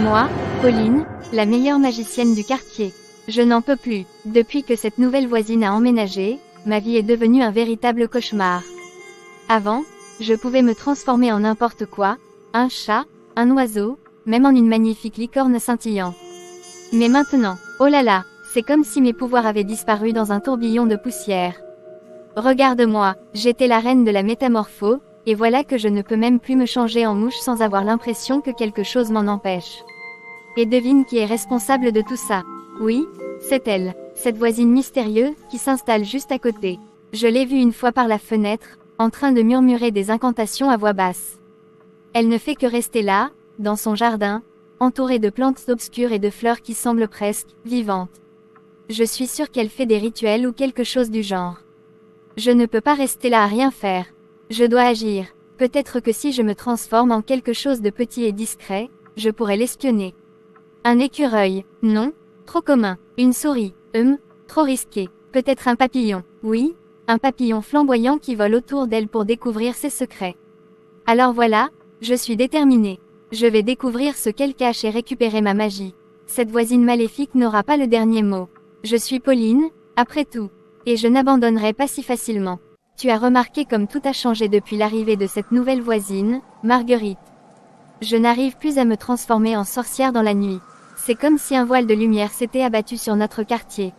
Moi, Pauline, la meilleure magicienne du quartier. Je n'en peux plus. Depuis que cette nouvelle voisine a emménagé, ma vie est devenue un véritable cauchemar. Avant, je pouvais me transformer en n'importe quoi, un chat, un oiseau, même en une magnifique licorne scintillante. Mais maintenant, oh là là, c'est comme si mes pouvoirs avaient disparu dans un tourbillon de poussière. Regarde-moi, j'étais la reine de la métamorpho, et voilà que je ne peux même plus me changer en mouche sans avoir l'impression que quelque chose m'en empêche. Et devine qui est responsable de tout ça. Oui, c'est elle, cette voisine mystérieuse, qui s'installe juste à côté. Je l'ai vue une fois par la fenêtre, en train de murmurer des incantations à voix basse. Elle ne fait que rester là, dans son jardin, entourée de plantes obscures et de fleurs qui semblent presque vivantes. Je suis sûre qu'elle fait des rituels ou quelque chose du genre. Je ne peux pas rester là à rien faire. Je dois agir. Peut-être que si je me transforme en quelque chose de petit et discret, je pourrais l'espionner. Un écureuil, non, trop commun. Une souris, trop risqué. Peut-être un papillon, oui, un papillon flamboyant qui vole autour d'elle pour découvrir ses secrets. Alors voilà, je suis déterminée. Je vais découvrir ce qu'elle cache et récupérer ma magie. Cette voisine maléfique n'aura pas le dernier mot. Je suis Pauline, après tout. Et je n'abandonnerai pas si facilement. Tu as remarqué comme tout a changé depuis l'arrivée de cette nouvelle voisine, Marguerite. Je n'arrive plus à me transformer en sorcière dans la nuit. C'est comme si un voile de lumière s'était abattu sur notre quartier.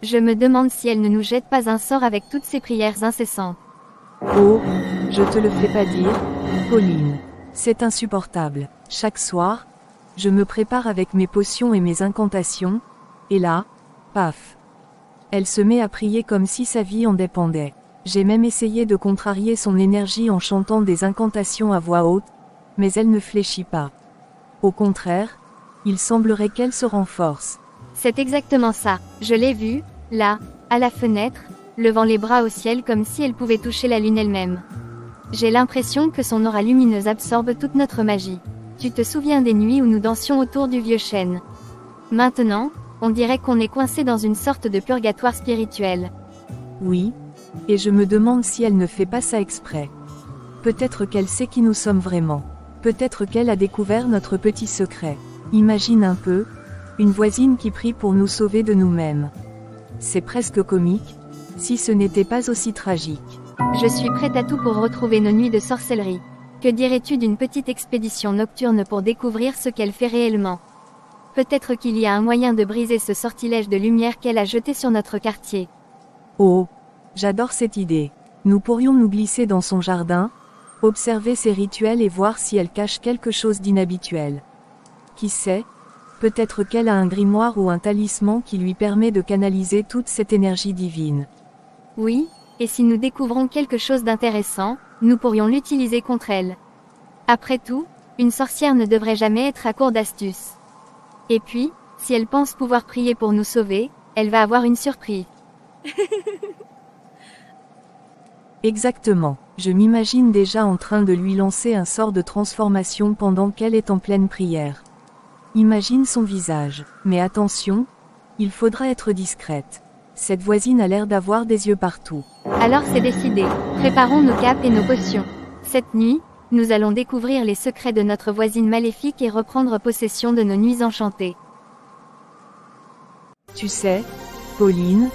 Je me demande si elle ne nous jette pas un sort avec toutes ces prières incessantes. Oh, je te le fais pas dire, Pauline. C'est insupportable. Chaque soir, je me prépare avec mes potions et mes incantations, et là, paf. Elle se met à prier comme si sa vie en dépendait. J'ai même essayé de contrarier son énergie en chantant des incantations à voix haute, mais elle ne fléchit pas. Au contraire, il semblerait qu'elle se renforce. C'est exactement ça. Je l'ai vue, là, à la fenêtre, levant les bras au ciel comme si elle pouvait toucher la lune elle-même. J'ai l'impression que son aura lumineuse absorbe toute notre magie. Tu te souviens des nuits où nous dansions autour du vieux chêne? Maintenant, on dirait qu'on est coincé dans une sorte de purgatoire spirituel. Oui, et je me demande si elle ne fait pas ça exprès. Peut-être qu'elle sait qui nous sommes vraiment. Peut-être qu'elle a découvert notre petit secret. Imagine un peu, une voisine qui prie pour nous sauver de nous-mêmes. C'est presque comique, si ce n'était pas aussi tragique. Je suis prête à tout pour retrouver nos nuits de sorcellerie. Que dirais-tu d'une petite expédition nocturne pour découvrir ce qu'elle fait réellement? Peut-être qu'il y a un moyen de briser ce sortilège de lumière qu'elle a jeté sur notre quartier. Oh, j'adore cette idée. Nous pourrions nous glisser dans son jardin, observer ses rituels et voir si elle cache quelque chose d'inhabituel. Qui sait, peut-être qu'elle a un grimoire ou un talisman qui lui permet de canaliser toute cette énergie divine. Oui, et si nous découvrons quelque chose d'intéressant, nous pourrions l'utiliser contre elle. Après tout, une sorcière ne devrait jamais être à court d'astuces. Et puis, si elle pense pouvoir prier pour nous sauver, elle va avoir une surprise. Exactement, je m'imagine déjà en train de lui lancer un sort de transformation pendant qu'elle est en pleine prière. Imagine son visage, mais attention, il faudra être discrète. Cette voisine a l'air d'avoir des yeux partout. Alors c'est décidé, préparons nos capes et nos potions. Cette nuit, nous allons découvrir les secrets de notre voisine maléfique et reprendre possession de nos nuits enchantées. Tu sais, Pauline,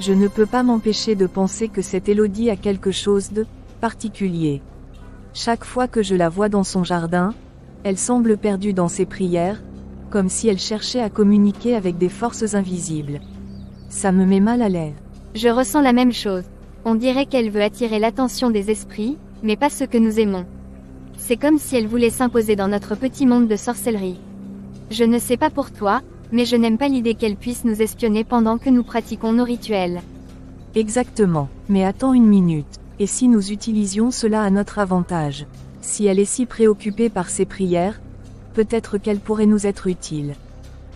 je ne peux pas m'empêcher de penser que cette Élodie a quelque chose de particulier. Chaque fois que je la vois dans son jardin, elle semble perdue dans ses prières, comme si elle cherchait à communiquer avec des forces invisibles. Ça me met mal à l'aise. Je ressens la même chose. On dirait qu'elle veut attirer l'attention des esprits, mais pas ceux que nous aimons. C'est comme si elle voulait s'imposer dans notre petit monde de sorcellerie. Je ne sais pas pour toi, mais je n'aime pas l'idée qu'elle puisse nous espionner pendant que nous pratiquons nos rituels. Exactement, mais attends une minute. Et si nous utilisions cela à notre avantage? Si elle est si préoccupée par ses prières, peut-être qu'elle pourrait nous être utile.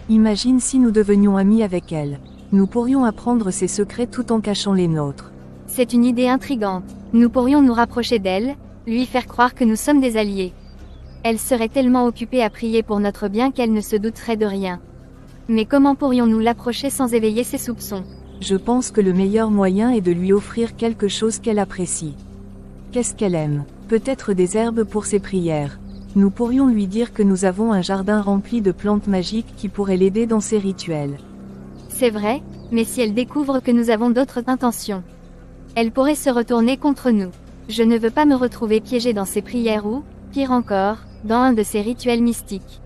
Imagine si nous devenions amis avec elle. Nous pourrions apprendre ses secrets tout en cachant les nôtres. C'est une idée intrigante. Nous pourrions nous rapprocher d'elle, lui faire croire que nous sommes des alliés. Elle serait tellement occupée à prier pour notre bien qu'elle ne se douterait de rien. Mais comment pourrions-nous l'approcher sans éveiller ses soupçons? Je pense que le meilleur moyen est de lui offrir quelque chose qu'elle apprécie. Qu'est-ce qu'elle aime? Peut-être des herbes pour ses prières. Nous pourrions lui dire que nous avons un jardin rempli de plantes magiques qui pourraient l'aider dans ses rituels. C'est vrai, mais si elle découvre que nous avons d'autres intentions, elle pourrait se retourner contre nous. Je ne veux pas me retrouver piégée dans ses prières ou, pire encore, dans un de ses rituels mystiques.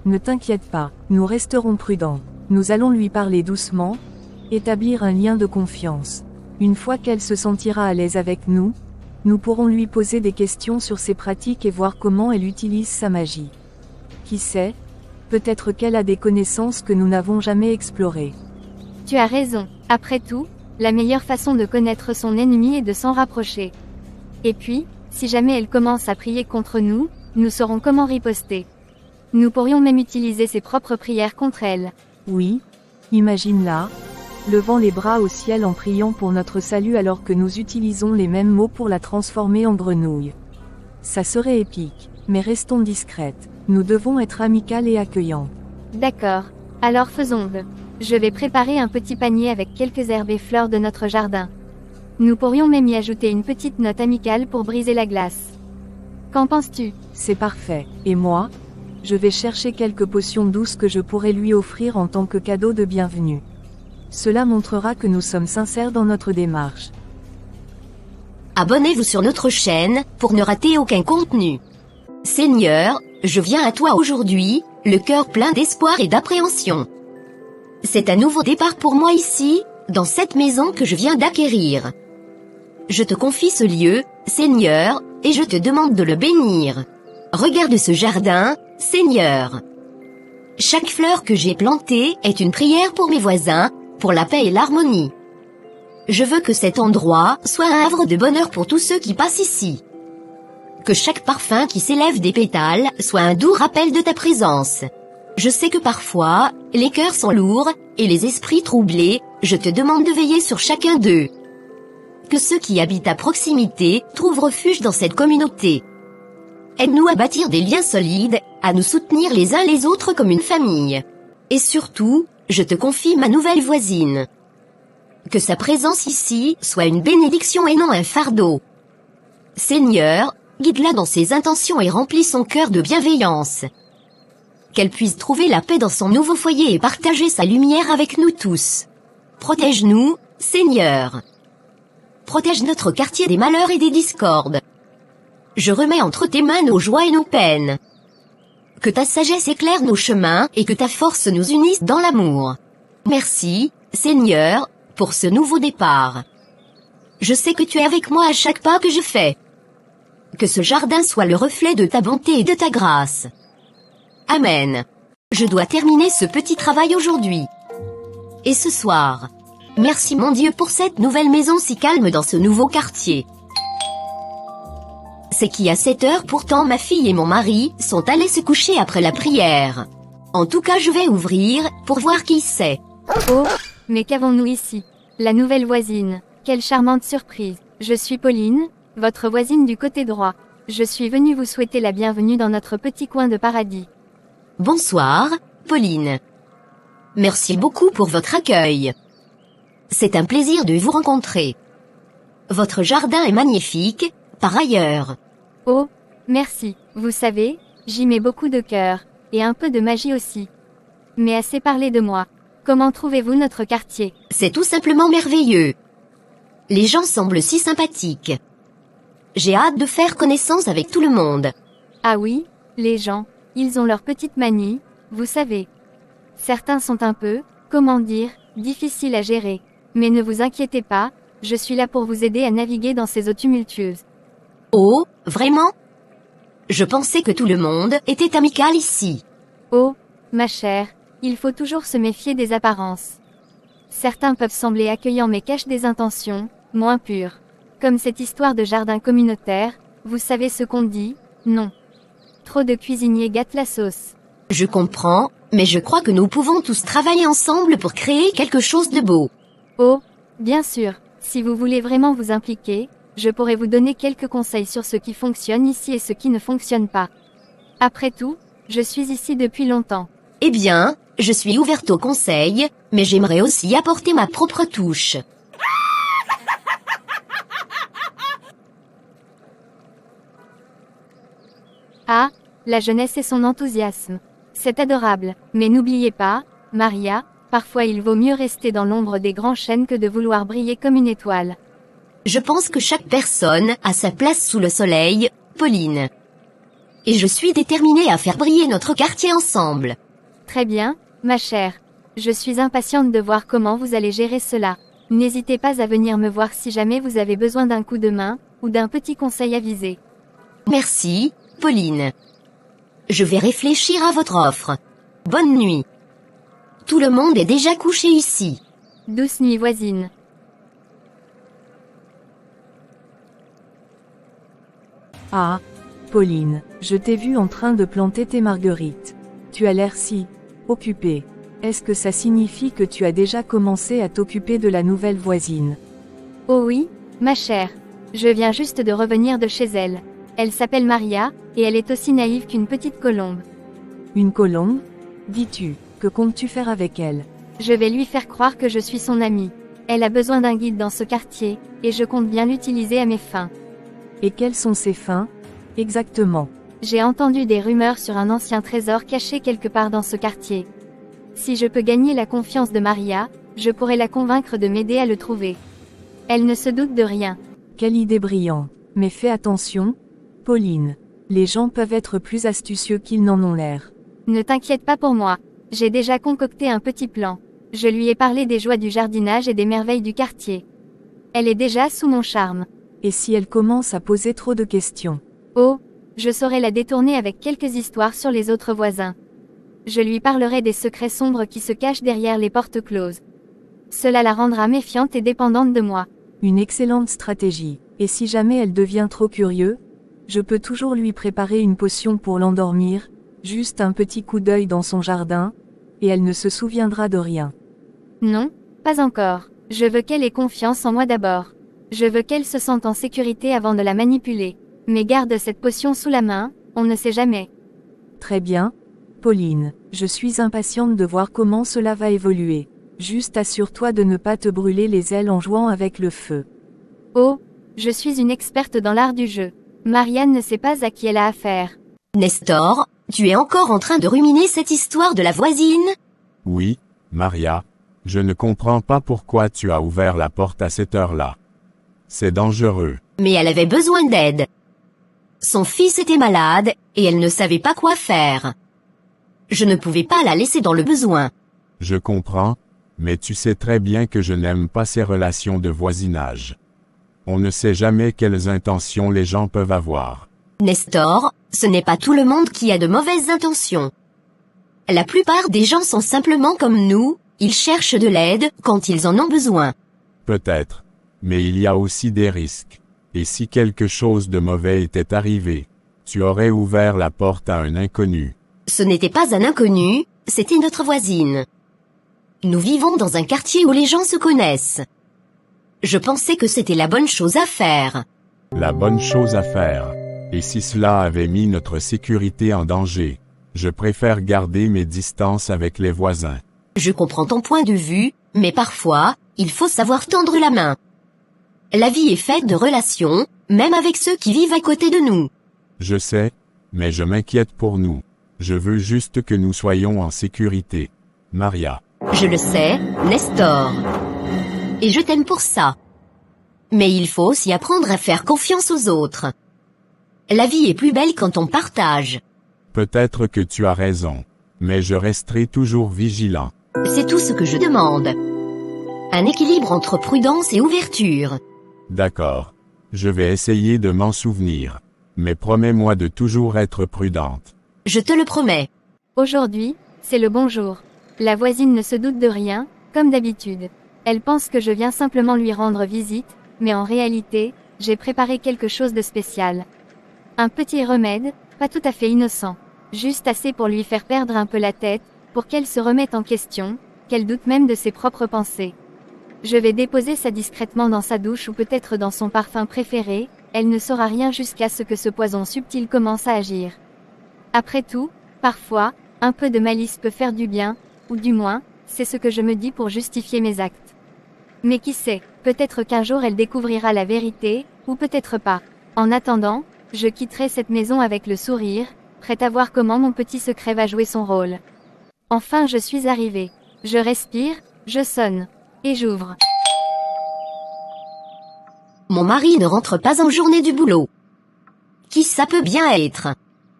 Ne t'inquiète pas, nous resterons prudents. Nous allons lui parler doucement, établir un lien de confiance. Une fois qu'elle se sentira à l'aise avec nous, nous pourrons lui poser des questions sur ses pratiques et voir comment elle utilise sa magie. Qui sait, peut-être qu'elle a des connaissances que nous n'avons jamais explorées. Tu as raison, après tout, la meilleure façon de connaître son ennemi est de s'en rapprocher. Et puis, si jamais elle commence à prier contre nous, nous saurons comment riposter. Nous pourrions même utiliser ses propres prières contre elle. Oui, imagine-la, levant les bras au ciel en priant pour notre salut alors que nous utilisons les mêmes mots pour la transformer en grenouille. Ça serait épique, mais restons discrètes. Nous devons être amicales et accueillants. D'accord, alors faisons-le. Je vais préparer un petit panier avec quelques herbes et fleurs de notre jardin. Nous pourrions même y ajouter une petite note amicale pour briser la glace. Qu'en penses-tu? C'est parfait. Et moi? Je vais chercher quelques potions douces que je pourrais lui offrir en tant que cadeau de bienvenue. Cela montrera que nous sommes sincères dans notre démarche. Abonnez-vous sur notre chaîne, pour ne rater aucun contenu. Seigneur, je viens à toi aujourd'hui, le cœur plein d'espoir et d'appréhension. C'est un nouveau départ pour moi ici, dans cette maison que je viens d'acquérir. Je te confie ce lieu, Seigneur, et je te demande de le bénir. Regarde ce jardin, Seigneur. Chaque fleur que j'ai plantée est une prière pour mes voisins, pour la paix et l'harmonie. Je veux que cet endroit soit un havre de bonheur pour tous ceux qui passent ici. Que chaque parfum qui s'élève des pétales soit un doux rappel de ta présence. Je sais que parfois, les cœurs sont lourds, et les esprits troublés, je te demande de veiller sur chacun d'eux. Que ceux qui habitent à proximité trouvent refuge dans cette communauté. Aide-nous à bâtir des liens solides, à nous soutenir les uns les autres comme une famille. Et surtout, je te confie ma nouvelle voisine. Que sa présence ici soit une bénédiction et non un fardeau. Seigneur, guide-la dans ses intentions et remplis son cœur de bienveillance. Qu'elle puisse trouver la paix dans son nouveau foyer et partager sa lumière avec nous tous. Protège-nous, Seigneur. Protège notre quartier des malheurs et des discordes. Je remets entre tes mains nos joies et nos peines. Que ta sagesse éclaire nos chemins et que ta force nous unisse dans l'amour. Merci, Seigneur, pour ce nouveau départ. Je sais que tu es avec moi à chaque pas que je fais. Que ce jardin soit le reflet de ta bonté et de ta grâce. Amen. Je dois terminer ce petit travail aujourd'hui. Et ce soir. Merci mon Dieu pour cette nouvelle maison si calme dans ce nouveau quartier. C'est qu'à 7 heures pourtant ma fille et mon mari sont allés se coucher après la prière. En tout cas je vais ouvrir, pour voir qui c'est. Oh, mais qu'avons-nous ici? La nouvelle voisine. Quelle charmante surprise. Je suis Pauline, votre voisine du côté droit. Je suis venue vous souhaiter la bienvenue dans notre petit coin de paradis. Bonsoir, Pauline. Merci beaucoup pour votre accueil. C'est un plaisir de vous rencontrer. Votre jardin est magnifique, par ailleurs. Oh, merci. Vous savez, j'y mets beaucoup de cœur, et un peu de magie aussi. Mais assez parlé de moi. Comment trouvez-vous notre quartier? C'est tout simplement merveilleux. Les gens semblent si sympathiques. J'ai hâte de faire connaissance avec tout le monde. Ah oui, les gens, ils ont leurs petites manies, vous savez. Certains sont un peu, comment dire, difficiles à gérer. Mais ne vous inquiétez pas, je suis là pour vous aider à naviguer dans ces eaux tumultueuses. Oh, vraiment? Je pensais que tout le monde était amical ici. Oh, ma chère, il faut toujours se méfier des apparences. Certains peuvent sembler accueillants mais cachent des intentions, moins pures. Comme cette histoire de jardin communautaire, vous savez ce qu'on dit, non. Trop de cuisiniers gâtent la sauce. Je comprends, mais je crois que nous pouvons tous travailler ensemble pour créer quelque chose de beau. Oh, bien sûr, si vous voulez vraiment vous impliquer, je pourrais vous donner quelques conseils sur ce qui fonctionne ici et ce qui ne fonctionne pas. Après tout, je suis ici depuis longtemps. Eh bien, je suis ouverte aux conseils, mais j'aimerais aussi apporter ma propre touche. Ah, la jeunesse et son enthousiasme. C'est adorable, mais n'oubliez pas, Maria, parfois il vaut mieux rester dans l'ombre des grands chênes que de vouloir briller comme une étoile. Je pense que chaque personne a sa place sous le soleil, Pauline. Et je suis déterminée à faire briller notre quartier ensemble. Très bien, ma chère. Je suis impatiente de voir comment vous allez gérer cela. N'hésitez pas à venir me voir si jamais vous avez besoin d'un coup de main, ou d'un petit conseil avisé. Merci, Pauline. Je vais réfléchir à votre offre. Bonne nuit. Tout le monde est déjà couché ici. Douce nuit voisine. Ah, Pauline, je t'ai vue en train de planter tes marguerites. Tu as l'air si occupée. Est-ce que ça signifie que tu as déjà commencé à t'occuper de la nouvelle voisine? Oh oui, ma chère. Je viens juste de revenir de chez elle. Elle s'appelle Maria, et elle est aussi naïve qu'une petite colombe. Une colombe? Dis-tu, que comptes-tu faire avec elle? Je vais lui faire croire que je suis son amie. Elle a besoin d'un guide dans ce quartier, et je compte bien l'utiliser à mes fins. Et quelles sont ses fins? Exactement. J'ai entendu des rumeurs sur un ancien trésor caché quelque part dans ce quartier. Si je peux gagner la confiance de Maria, je pourrai la convaincre de m'aider à le trouver. Elle ne se doute de rien. Quelle idée brillante. Mais fais attention, Pauline. Les gens peuvent être plus astucieux qu'ils n'en ont l'air. Ne t'inquiète pas pour moi. J'ai déjà concocté un petit plan. Je lui ai parlé des joies du jardinage et des merveilles du quartier. Elle est déjà sous mon charme. Et si elle commence à poser trop de questions? Oh, je saurai la détourner avec quelques histoires sur les autres voisins. Je lui parlerai des secrets sombres qui se cachent derrière les portes closes. Cela la rendra méfiante et dépendante de moi. Une excellente stratégie. Et si jamais elle devient trop curieuse, je peux toujours lui préparer une potion pour l'endormir, juste un petit coup d'œil dans son jardin, et elle ne se souviendra de rien. Non, pas encore. Je veux qu'elle ait confiance en moi d'abord. Je veux qu'elle se sente en sécurité avant de la manipuler. Mais garde cette potion sous la main, on ne sait jamais. Très bien, Pauline, je suis impatiente de voir comment cela va évoluer. Juste assure-toi de ne pas te brûler les ailes en jouant avec le feu. Oh, je suis une experte dans l'art du jeu. Marianne ne sait pas à qui elle a affaire. Nestor, tu es encore en train de ruminer cette histoire de la voisine? Oui, Maria. Je ne comprends pas pourquoi tu as ouvert la porte à cette heure-là. C'est dangereux. Mais elle avait besoin d'aide. Son fils était malade, et elle ne savait pas quoi faire. Je ne pouvais pas la laisser dans le besoin. Je comprends, mais tu sais très bien que je n'aime pas ces relations de voisinage. On ne sait jamais quelles intentions les gens peuvent avoir. Nestor, ce n'est pas tout le monde qui a de mauvaises intentions. La plupart des gens sont simplement comme nous, ils cherchent de l'aide quand ils en ont besoin. Peut-être. Mais il y a aussi des risques. Et si quelque chose de mauvais était arrivé, tu aurais ouvert la porte à un inconnu. Ce n'était pas un inconnu, c'était notre voisine. Nous vivons dans un quartier où les gens se connaissent. Je pensais que c'était la bonne chose à faire. La bonne chose à faire. Et si cela avait mis notre sécurité en danger, je préfère garder mes distances avec les voisins. Je comprends ton point de vue, mais parfois, il faut savoir tendre la main. La vie est faite de relations, même avec ceux qui vivent à côté de nous. Je sais, mais je m'inquiète pour nous. Je veux juste que nous soyons en sécurité. Maria. Je le sais, Nestor. Et je t'aime pour ça. Mais il faut aussi apprendre à faire confiance aux autres. La vie est plus belle quand on partage. Peut-être que tu as raison, mais je resterai toujours vigilant. C'est tout ce que je demande. Un équilibre entre prudence et ouverture. D'accord. Je vais essayer de m'en souvenir. Mais promets-moi de toujours être prudente. Je te le promets. Aujourd'hui, c'est le bonjour. La voisine ne se doute de rien, comme d'habitude. Elle pense que je viens simplement lui rendre visite, mais en réalité, j'ai préparé quelque chose de spécial. Un petit remède, pas tout à fait innocent. Juste assez pour lui faire perdre un peu la tête, pour qu'elle se remette en question, qu'elle doute même de ses propres pensées. Je vais déposer ça discrètement dans sa douche ou peut-être dans son parfum préféré, elle ne saura rien jusqu'à ce que ce poison subtil commence à agir. Après tout, parfois, un peu de malice peut faire du bien, ou du moins, c'est ce que je me dis pour justifier mes actes. Mais qui sait, peut-être qu'un jour elle découvrira la vérité, ou peut-être pas. En attendant, je quitterai cette maison avec le sourire, prête à voir comment mon petit secret va jouer son rôle. Enfin je suis arrivée. Je respire, je sonne. Et j'ouvre. Mon mari ne rentre pas en journée du boulot. Qui ça peut bien être?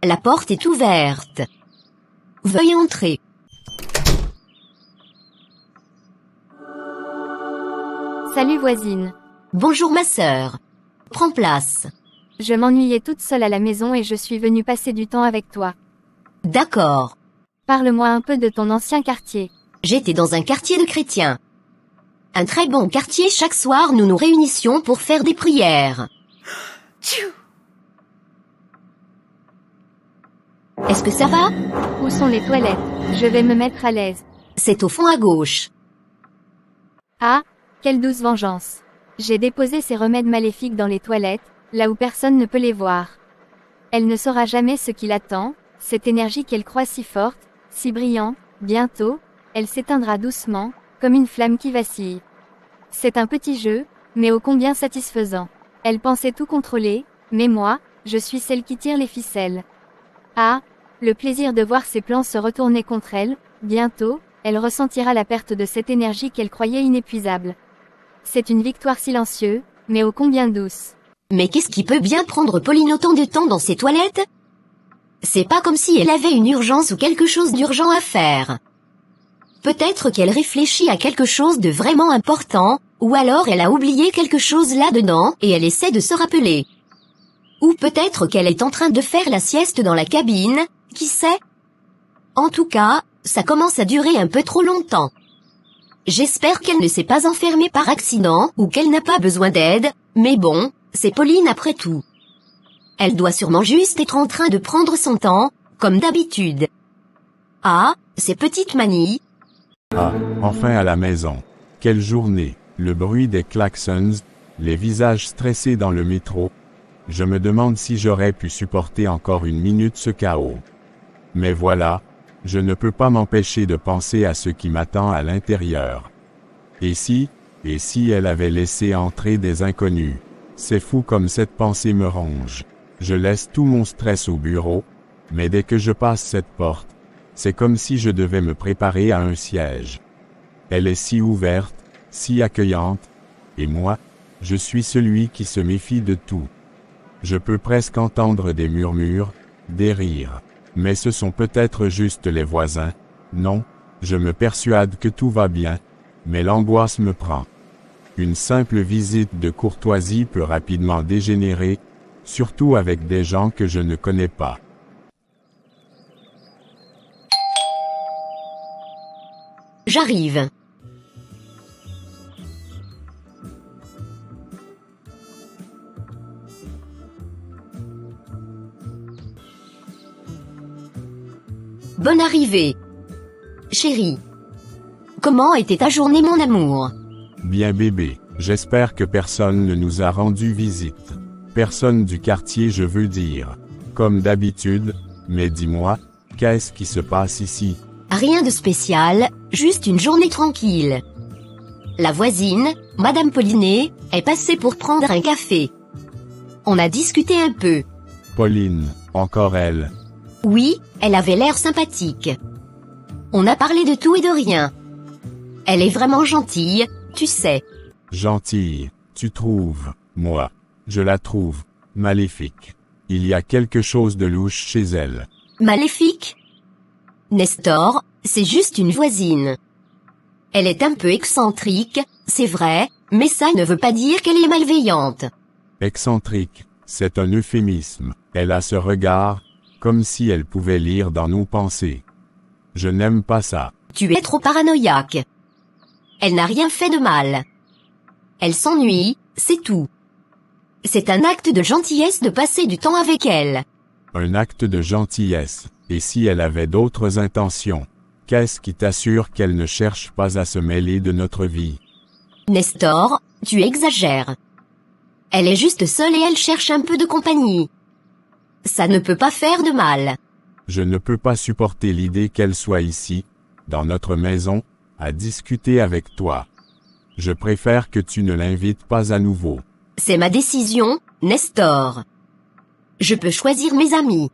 La porte est ouverte. Veuillez entrer. Salut voisine. Bonjour ma sœur. Prends place. Je m'ennuyais toute seule à la maison et je suis venue passer du temps avec toi. D'accord. Parle-moi un peu de ton ancien quartier. J'étais dans un quartier de chrétiens. Un très bon quartier, chaque soir nous nous réunissions pour faire des prières. Est-ce que ça va? Où sont les toilettes? Je vais me mettre à l'aise. C'est au fond à gauche. Ah, quelle douce vengeance. J'ai déposé ces remèdes maléfiques dans les toilettes, là où personne ne peut les voir. Elle ne saura jamais ce qui l'attend, cette énergie qu'elle croit si forte, si brillante, bientôt, elle s'éteindra doucement, comme une flamme qui vacille. C'est un petit jeu, mais ô combien satisfaisant. Elle pensait tout contrôler, mais moi, je suis celle qui tire les ficelles. Ah, le plaisir de voir ses plans se retourner contre elle, bientôt, elle ressentira la perte de cette énergie qu'elle croyait inépuisable. C'est une victoire silencieuse, mais ô combien douce. Mais qu'est-ce qui peut bien prendre Pauline autant de temps dans ses toilettes? C'est pas comme si elle avait une urgence ou quelque chose d'urgent à faire. Peut-être qu'elle réfléchit à quelque chose de vraiment important, ou alors elle a oublié quelque chose là-dedans et elle essaie de se rappeler. Ou peut-être qu'elle est en train de faire la sieste dans la cabine, qui sait? En tout cas, ça commence à durer un peu trop longtemps. J'espère qu'elle ne s'est pas enfermée par accident ou qu'elle n'a pas besoin d'aide, mais bon, c'est Pauline après tout. Elle doit sûrement juste être en train de prendre son temps, comme d'habitude. Ah, ces petites manies. Ah, enfin à la maison. Quelle journée, le bruit des klaxons, les visages stressés dans le métro. Je me demande si j'aurais pu supporter encore une minute ce chaos. Mais voilà, je ne peux pas m'empêcher de penser à ce qui m'attend à l'intérieur. Et si elle avait laissé entrer des inconnus? C'est fou comme cette pensée me ronge. Je laisse tout mon stress au bureau, mais dès que je passe cette porte, c'est comme si je devais me préparer à un siège. Elle est si ouverte, si accueillante, et moi, je suis celui qui se méfie de tout. Je peux presque entendre des murmures, des rires. Mais ce sont peut-être juste les voisins. Non, je me persuade que tout va bien, mais l'angoisse me prend. Une simple visite de courtoisie peut rapidement dégénérer, surtout avec des gens que je ne connais pas. J'arrive. Bonne arrivée. Chérie. Comment était ta journée mon amour? Bien bébé, j'espère que personne ne nous a rendu visite. Personne du quartier je veux dire. Comme d'habitude, mais dis-moi, qu'est-ce qui se passe ici? Rien de spécial, juste une journée tranquille. La voisine, Madame Paulinet, est passée pour prendre un café. On a discuté un peu. Pauline, encore elle. Oui, elle avait l'air sympathique. On a parlé de tout et de rien. Elle est vraiment gentille, tu sais. Gentille, tu trouves? Moi, je la trouve maléfique. Il y a quelque chose de louche chez elle. Maléfique? Nestor, c'est juste une voisine. Elle est un peu excentrique, c'est vrai, mais ça ne veut pas dire qu'elle est malveillante. Excentrique, c'est un euphémisme. Elle a ce regard, comme si elle pouvait lire dans nos pensées. Je n'aime pas ça. Tu es trop paranoïaque. Elle n'a rien fait de mal. Elle s'ennuie, c'est tout. C'est un acte de gentillesse de passer du temps avec elle. Un acte de gentillesse. Et si elle avait d'autres intentions? Qu'est-ce qui t'assure qu'elle ne cherche pas à se mêler de notre vie? Nestor, tu exagères. Elle est juste seule et elle cherche un peu de compagnie. Ça ne peut pas faire de mal. Je ne peux pas supporter l'idée qu'elle soit ici, dans notre maison, à discuter avec toi. Je préfère que tu ne l'invites pas à nouveau. C'est ma décision, Nestor. Je peux choisir mes amis.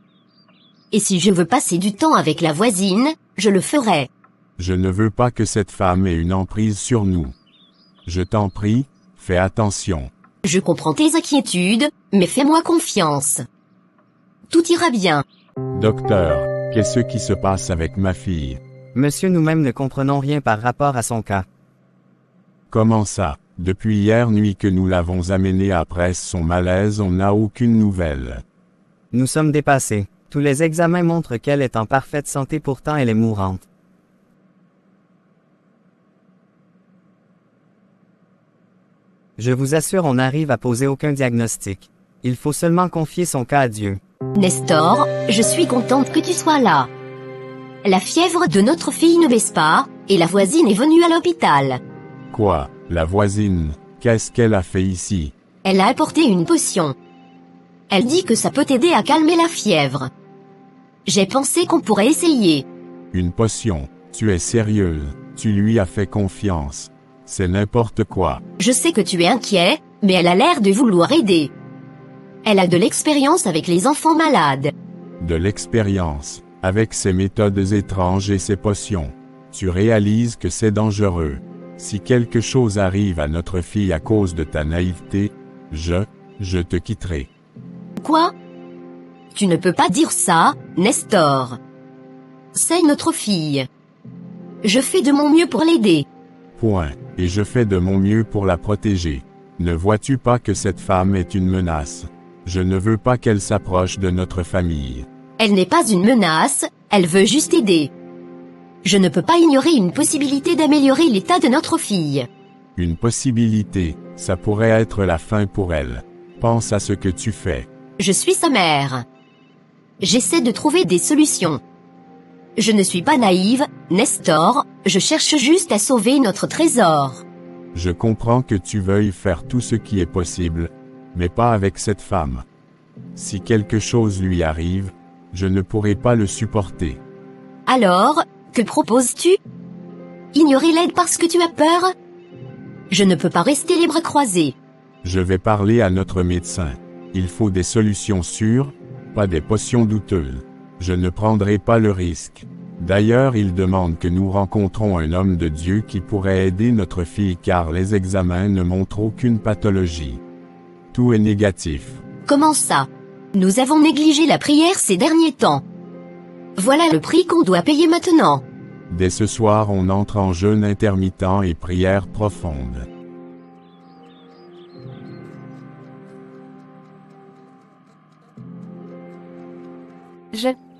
Et si je veux passer du temps avec la voisine, je le ferai. Je ne veux pas que cette femme ait une emprise sur nous. Je t'en prie, fais attention. Je comprends tes inquiétudes, mais fais-moi confiance. Tout ira bien. Docteur, qu'est-ce qui se passe avec ma fille? Monsieur, nous-mêmes ne comprenons rien par rapport à son cas. Comment ça? Depuis hier nuit que nous l'avons amenée après son malaise, on n'a aucune nouvelle. Nous sommes dépassés. Tous les examens montrent qu'elle est en parfaite santé, pourtant elle est mourante. Je vous assure, on n'arrive à poser aucun diagnostic. Il faut seulement confier son cas à Dieu. Nestor, je suis contente que tu sois là. La fièvre de notre fille ne baisse pas, et la voisine est venue à l'hôpital. Quoi, la voisine, qu'est-ce qu'elle a fait ici? Elle a apporté une potion. Elle dit que ça peut t'aider à calmer la fièvre. J'ai pensé qu'on pourrait essayer. Une potion, tu es sérieuse, tu lui as fait confiance. C'est n'importe quoi. Je sais que tu es inquiet, mais elle a l'air de vouloir aider. Elle a de l'expérience avec les enfants malades. De l'expérience, avec ses méthodes étranges et ses potions. Tu réalises que c'est dangereux. Si quelque chose arrive à notre fille à cause de ta naïveté, je te quitterai. Quoi? Tu ne peux pas dire ça, Nestor. C'est notre fille. Je fais de mon mieux pour l'aider. Point. Et je fais de mon mieux pour la protéger. Ne vois-tu pas que cette femme est une menace? Je ne veux pas qu'elle s'approche de notre famille. Elle n'est pas une menace, elle veut juste aider. Je ne peux pas ignorer une possibilité d'améliorer l'état de notre fille. Une possibilité, ça pourrait être la fin pour elle. Pense à ce que tu fais. Je suis sa mère. J'essaie de trouver des solutions. Je ne suis pas naïve, Nestor, je cherche juste à sauver notre trésor. Je comprends que tu veuilles faire tout ce qui est possible, mais pas avec cette femme. Si quelque chose lui arrive, je ne pourrai pas le supporter. Alors, que proposes-tu? Ignorer l'aide parce que tu as peur? Je ne peux pas rester les bras croisés. Je vais parler à notre médecin. Il faut des solutions sûres, pas des potions douteuses. Je ne prendrai pas le risque. D'ailleurs, il demande que nous rencontrons un homme de Dieu qui pourrait aider notre fille car les examens ne montrent aucune pathologie. Tout est négatif. Comment ça? Nous avons négligé la prière ces derniers temps. Voilà le prix qu'on doit payer maintenant. Dès ce soir, on entre en jeûne intermittent et prière profonde.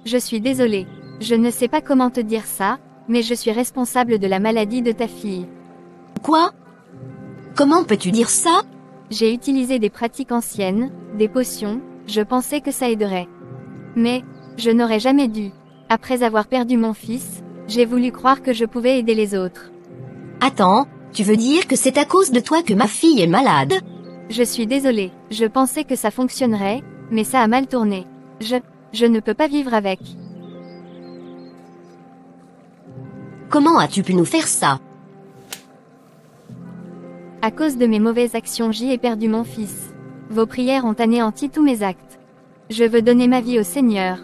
Je suis désolée. Je ne sais pas comment te dire ça, mais je suis responsable de la maladie de ta fille. Quoi? Comment peux-tu dire ça? J'ai utilisé des pratiques anciennes, des potions, je pensais que ça aiderait. Mais, je n'aurais jamais dû. Après avoir perdu mon fils, j'ai voulu croire que je pouvais aider les autres. Attends, tu veux dire que c'est à cause de toi que ma fille est malade? Je suis désolée, je pensais que ça fonctionnerait, mais ça a mal tourné. Je ne peux pas vivre avec. Comment as-tu pu nous faire ça? À cause de mes mauvaises actions, j'y ai perdu mon fils. Vos prières ont anéanti tous mes actes. Je veux donner ma vie au Seigneur.